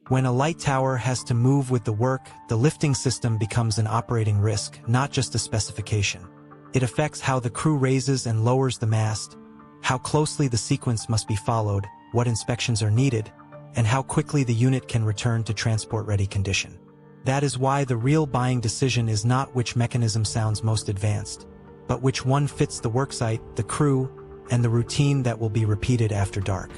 When a light tower has to move with the work, the lifting system becomes an operating risk, not just a specification. It affects how the crew raises and lowers the mast, how closely the sequence must be followed, what inspections are needed, and how quickly the unit can return to transport-ready condition. That is why the real buying decision is not which mechanism sounds most advanced, but which one fits the worksite, the crew, and the routine that will be repeated after dark.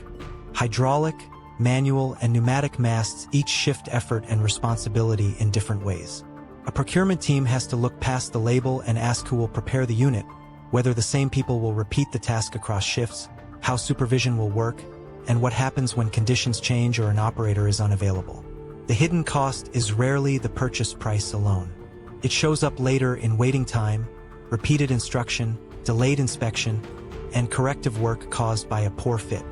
Hydraulic, manual, and pneumatic masts each shift effort and responsibility in different ways. A procurement team has to look past the label and ask who will prepare the unit, whether the same people will repeat the task across shifts, how supervision will work, and what happens when conditions change or an operator is unavailable. The hidden cost is rarely the purchase price alone. It shows up later in waiting time, repeated instruction, delayed inspection, and corrective work caused by a poor fit.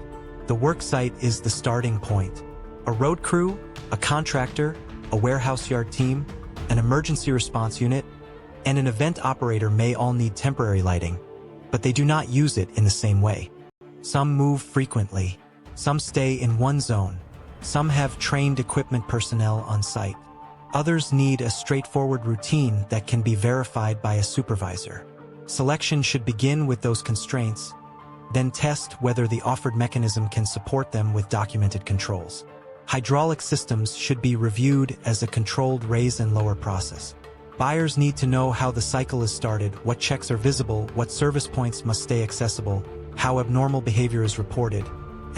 The worksite is the starting point. A road crew, a contractor, a warehouse yard team, an emergency response unit, and an event operator may all need temporary lighting, but they do not use it in the same way. Some move frequently, some stay in one zone, some have trained equipment personnel on site. Others need a straightforward routine that can be verified by a supervisor. Selection should begin with those constraints, then test whether the offered mechanism can support them with documented controls. Hydraulic systems should be reviewed as a controlled raise and lower process. Buyers need to know how the cycle is started, what checks are visible, what service points must stay accessible, how abnormal behavior is reported,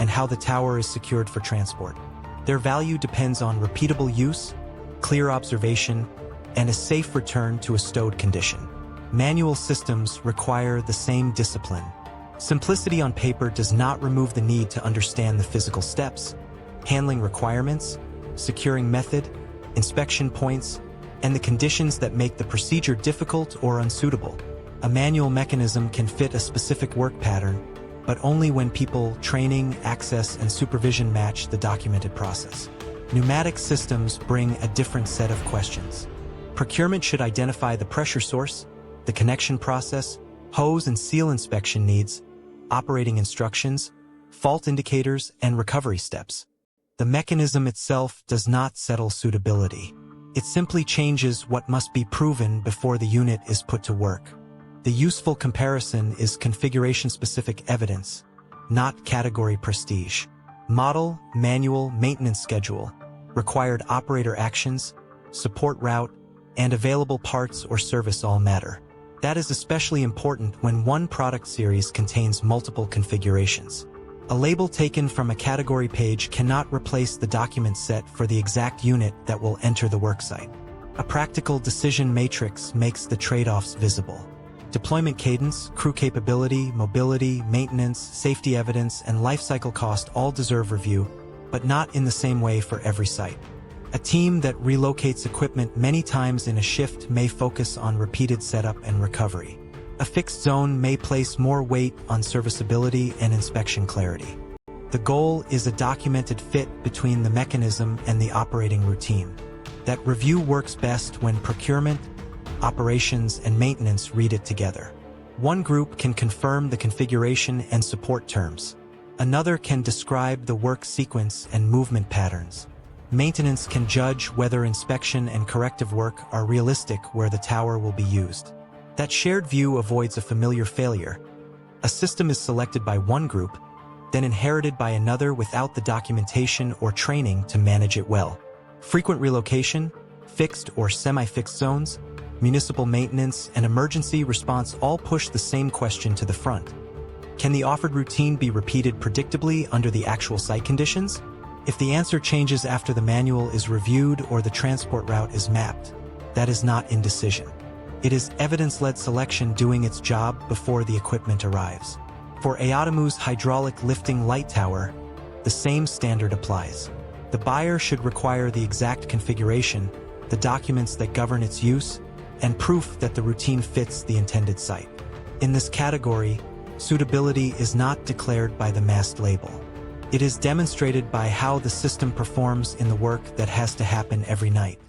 and how the tower is secured for transport. Their value depends on repeatable use, clear observation, and a safe return to a stowed condition. Manual systems require the same discipline. Simplicity on paper does not remove the need to understand the physical steps, handling requirements, securing method, inspection points, and the conditions that make the procedure difficult or unsuitable. A manual mechanism can fit a specific work pattern, but only when people, training, access, and supervision match the documented process. Pneumatic systems bring a different set of questions. Procurement should identify the pressure source, the connection process, hose and seal inspection needs, operating instructions, fault indicators, and recovery steps. The mechanism itself does not settle suitability. It simply changes what must be proven before the unit is put to work. The useful comparison is configuration-specific evidence, not category prestige. Model, manual, maintenance schedule, required operator actions, support route, and available parts or service all matter. That is especially important when one product series contains multiple configurations. A label taken from a category page cannot replace the document set for the exact unit that will enter the worksite. A practical decision matrix makes the trade-offs visible. Deployment cadence, crew capability, mobility, maintenance, safety evidence, and lifecycle cost all deserve review, but not in the same way for every site. A team that relocates equipment many times in a shift may focus on repeated setup and recovery. A fixed zone may place more weight on serviceability and inspection clarity. The goal is a documented fit between the mechanism and the operating routine. That review works best when procurement, operations, and maintenance read it together. One group can confirm the configuration and support terms. Another can describe the work sequence and movement patterns. Maintenance can judge whether inspection and corrective work are realistic where the tower will be used. That shared view avoids a familiar failure. A system is selected by one group, then inherited by another without the documentation or training to manage it well. Frequent relocation, fixed or semi-fixed zones, municipal maintenance, and emergency response all push the same question to the front. Can the offered routine be repeated predictably under the actual site conditions? If the answer changes after the manual is reviewed or the transport route is mapped, that is not indecision. It is evidence-led selection doing its job before the equipment arrives. For Aotamu's hydraulic lifting light tower, the same standard applies. The buyer should require the exact configuration, the documents that govern its use, and proof that the routine fits the intended site. In this category, suitability is not declared by the mast label. It is demonstrated by how the system performs in the work that has to happen every night.